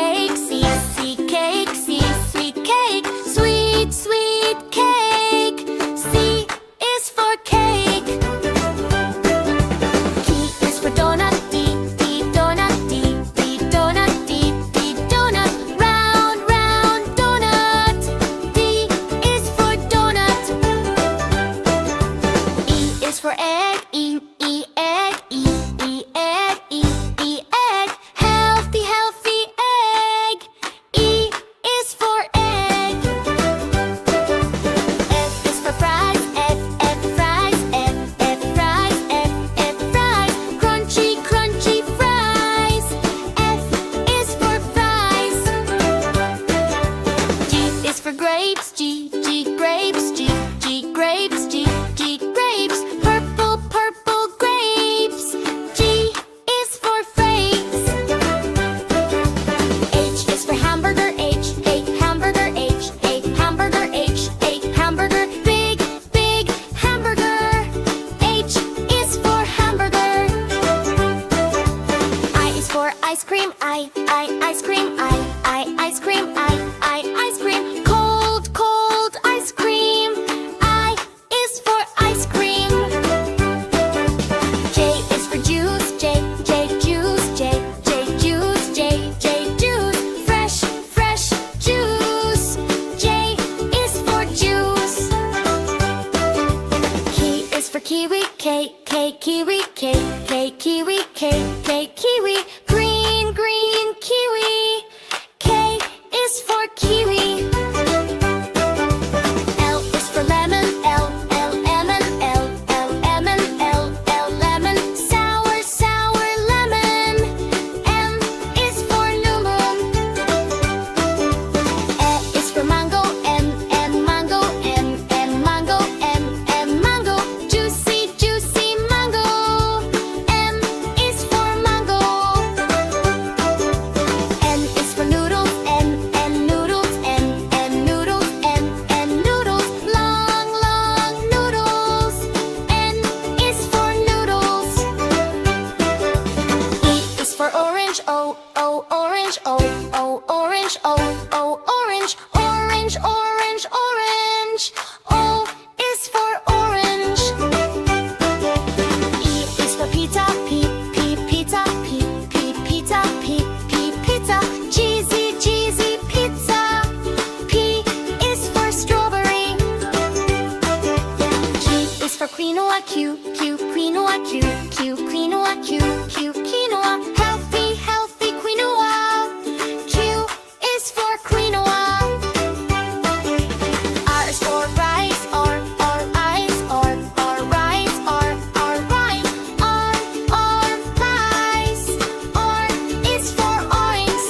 cake. C, cake. C, sweet cake. Sweet, sweet cake. C is for cake. D is for donut. D, donut. D, donut. D, donut. Round, round donut. D is for donut. E is for egg. E, egg. E, egg. E, egg. Healthy, healthy egg. E is for egg. F is for fries. F, fries. F, fries. F, fries. Crunchy, crunchy fries. F is for fries. G is for grapes. G, grapes. G, grapes. G, grapes. Purple, purple grapes. G is for grapes. H is for hamburger. H, hamburger. H, hamburger. H, hamburger. Big, big hamburger. H is for hamburger. I is for ice cream. I, ice cream. I, ice cream. I, ice cream. Cold, cold ice cream. I is for ice cream. J is for juice. J, juice. J, juice. J, juice. Fresh, fresh juice. J is for juice. K is for kiwi. K, kiwi. K, kiwi. K, kiwi. Green, green kiwi. K is for kiwi. L is for lemon. L, lemon. L, lemon. L, lemon. Sour, sour lemon. M is for lemon. E is for mango. M, mango. M, mango. M, mango. Juicy, juicy mango. M is for mango. N is for noodles. N, noodles. N, noodles. N, noodles. Long, long noodles. N is for noodles. E is for orange. O, orange. O, orange. O, orange. Orange, orange, orange. O is for orange. E is for pizza. P, pizza. P, pizza. P, pizza. Cheesy, cheesy pizza. P is for strawberry. Q is for quinoa. Q, quinoa. Q, quinoa. Q, quinoa. Healthy, healthy quinoa. Q is for quinoa. R is for rice. R, rice. R, rice. R, rice. R, rice. R is for orange.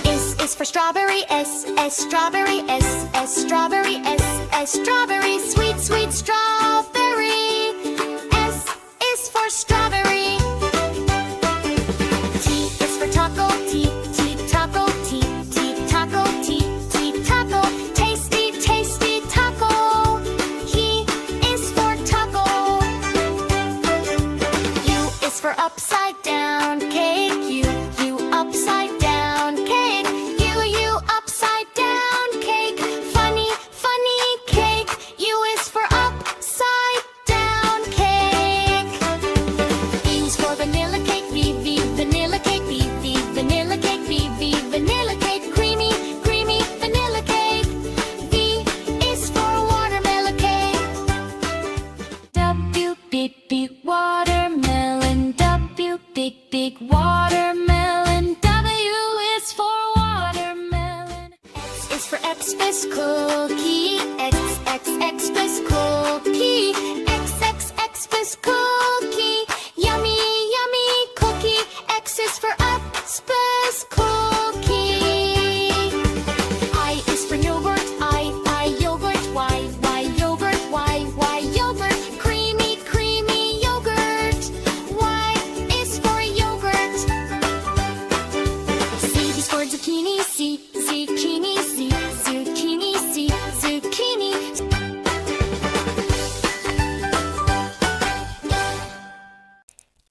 S is for strawberry. S, strawberry. S, strawberry. S, strawberry. Sweet, sweet strawberry. S is for strawberry. T is for taco. T, taco. T, taco. T, taco. Tasty, tasty taco. He is for taco. U is for upside down cake. U, upside down cake. U, upside down cake. Funny, funny cake. U is for upside down cake. V is for vanilla cake. V, vanilla cake. V, vanilla cake. V, vanilla cake. Creamy, creamy vanilla cake. V is for watermelon cake. W, big watermelon. W, big watermelon. W is for watermelon. X is for Xmas cookie. X, Xmas cookie. X, Xmas cookie. Yummy, yummy cookie. X is for Xmas cookie. I is for yogurt. I, yogurt. Y, yogurt. Y, yogurt. Creamy, creamy yogurt. Y is for yogurt. Z is for zucchini. Z, zucchini. Z, zucchini. Z, zucchini.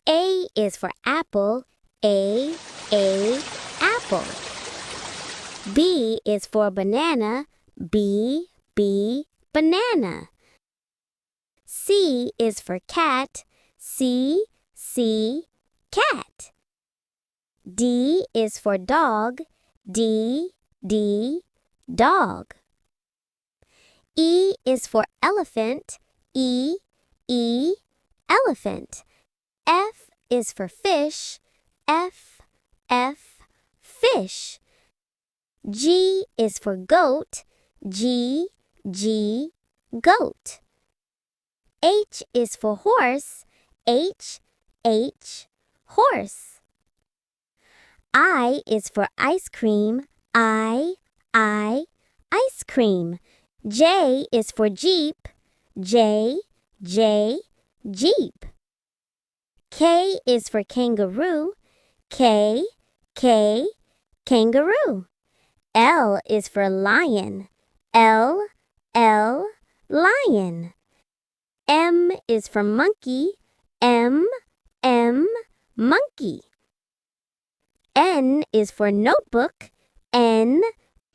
A is for apple. A, apple. B is for banana. B, banana. C is for cat. C, cat. D is for dog. D, dog. E is for elephant. E, elephant. F is for fish. F, fish. G is for goat. G, goat. H is for horse. H, horse. I is for ice cream. I, ice cream. J is for jeep. J, jeep. K is for kangaroo. K, kangaroo. L is for lion. L, lion. M is for monkey. M, monkey. N is for notebook. N,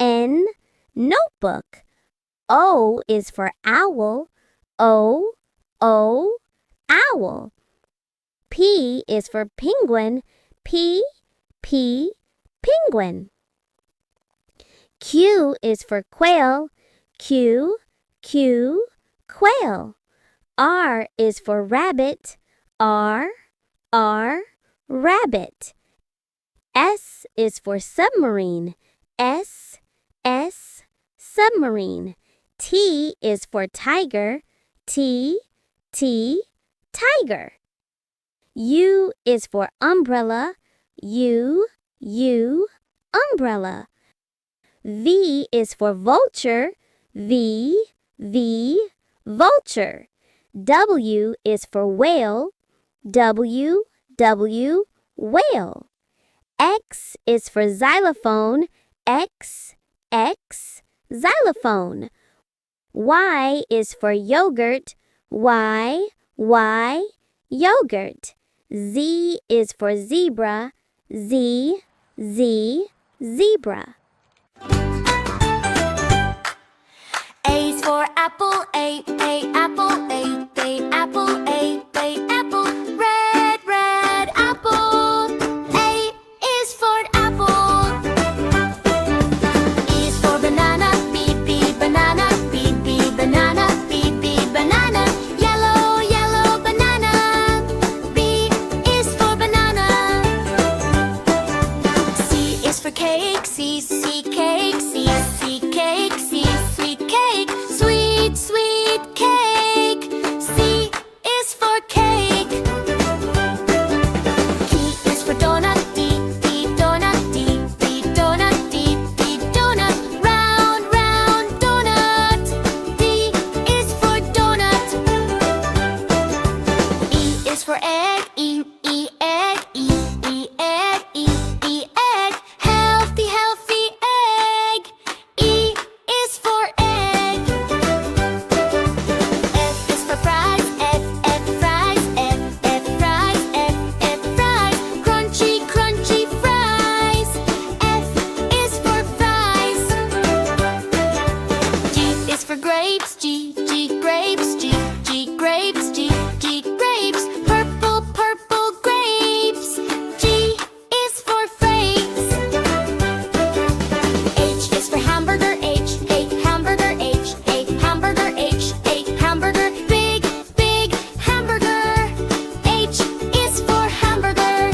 notebook. O is for owl. O, owl. P is for penguin. P, penguin. Q is for quail. Q, quail. R is for rabbit. R, rabbit. S is for submarine. S, submarine. T is for tiger. T, tiger. U is for umbrella. U, umbrella. V is for vulture. V, vulture. W is for whale. W, whale. X is for xylophone. X, xylophone. Y is for yogurt. Y, yogurt. Z is for zebra. Z, zebra. A is for apple. A, apple. A, apple. A, apple. Red, apple. A is for apple. E is for banana. B, banana. B, banana. B, banana. Yellow, banana. B is for banana. C is for cake. C, cake. C, cake. C, sweet cake. Sweet cake. C is for cake. D is for donut. D, donut. D, donut. D, donut. Round donut. D is for donut. E is for egg. E, egg. E, egg. E, egg. Healthy egg. E is for egg. F is for fries. F fries. F fries. F fries. Crunchy fries. F is for fries. G is for grapes. G grapes. G grapes. G grapes. Purple grapes. G is for grapes. H is for hamburger. H, hamburger. H, hamburger. H, hamburger. Big hamburger. H is for hamburger.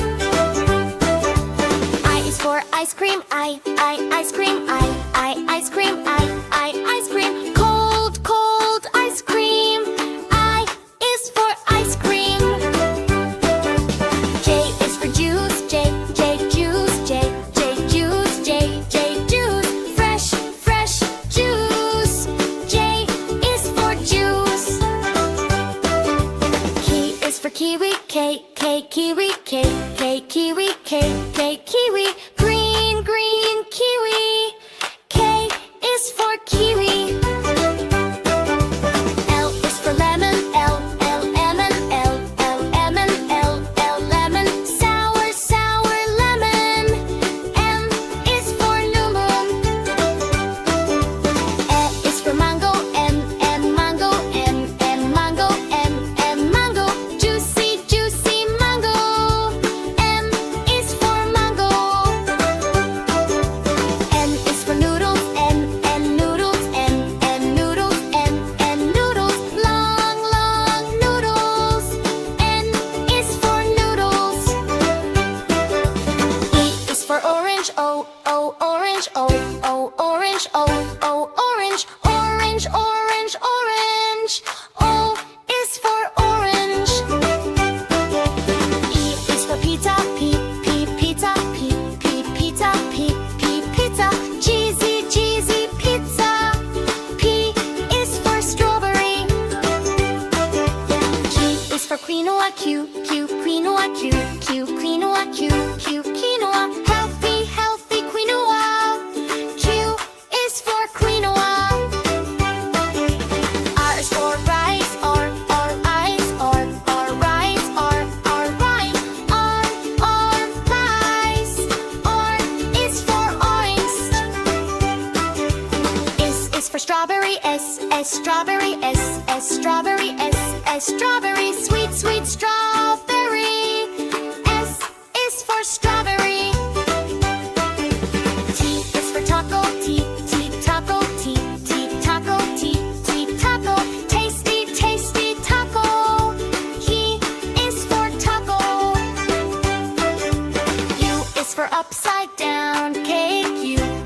I is for ice cream. I, ice cream. I, ice cream. I, ice cream. Cold ice cream. I is for ice cream. J is for juice. J, juice. J, juice. J, juice. Fresh juice. J is for juice. K is for kiwi. K, kiwi. K, kiwi. K, kiwi. Green kiwi. K is for kiwi. L is for lemon. L, lemon. L, lemon. L, lemon. Sour lemon. M orange, O, orange, O, orange, O, orange, orange, orange, orange. O is for orange. E is for pizza, P, pizza, P, pizza, P, pizza. G, Z, pizza. P is for strawberry. Q is for quinoa, Q, quinoa, Q, quinoa, Q, quinoa. Healthy quinoa. Q is for quinoa. R is for rice, R, rice, R, rice, R, rice. R, rice. R is for orange. S is for strawberry, S, strawberry, S, strawberry, S, strawberry. Sweet strawberry. S is for strawberry. T is for taco, T, taco, T, taco, T, taco. Tasty taco. He is for taco. U is for upside down cake,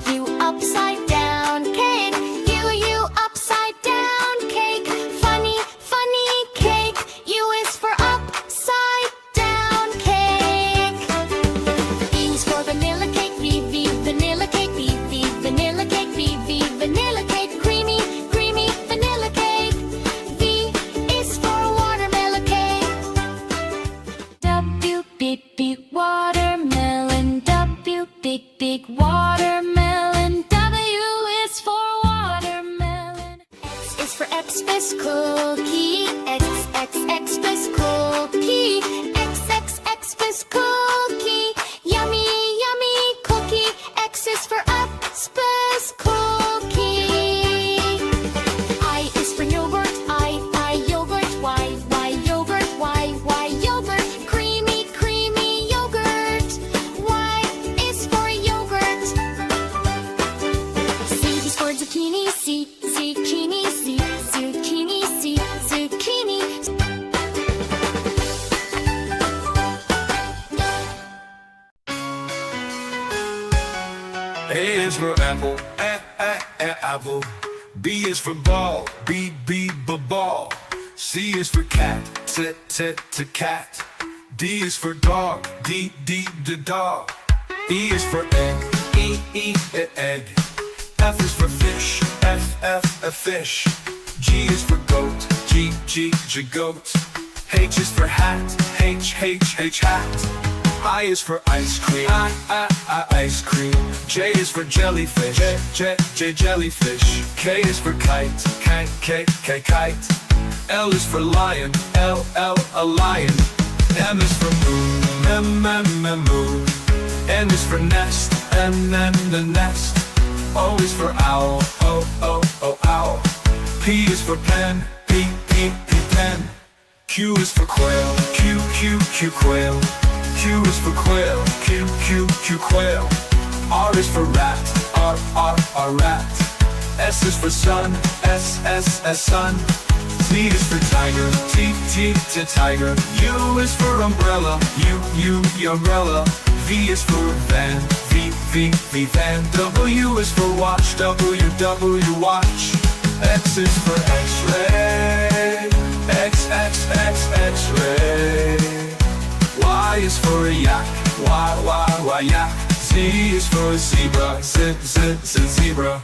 U upside down cake. U upside down cake. Funny cake. U is for upside down cake. V is for vanilla cake, V vanilla cake, V vanilla cake, V vanilla cake. Creamy vanilla cake. V is for watermelon cake. W big watermelon. W big watermelon. W is for watermelon. X is for Xmas cookie. Xmas cookie. Xmas cookie. Yummy cookie. X is for Xmas cookie. I is for yogurt, I yogurt. Y yogurt, Y yogurt. Creamy yogurt. Y is for yogurt. Z is for zucchini, zucchini, zucchini. A is for apple, apple. B is for ball, B, ball. C is for cat, cat. D is for dog, D, dog. E is for egg, E, egg. F is for fish, F, fish. G is for goat, G, goat. H is for hat, H, hat. I is for ice cream, ice cream. J is for jellyfish, J, jellyfish. K is for kite, kite. L is for lion, L, a lion. M is for moon, moon. N is for nest, N, the nest. O is for owl, O, owl. P is for pen, P, pen. Q is for quail, Q, quail. Q is for quail, Q, quail. R is for rat, R, rat. S is for sun, S, sun. T is for tiger, T, tiger. U is for umbrella, U, umbrella. V is for van, V, van. W is for watch, W, watch. X is for X-ray, X, X-ray. Y is for a yak, Y, yak. Z is for a zebra, Z, zebra.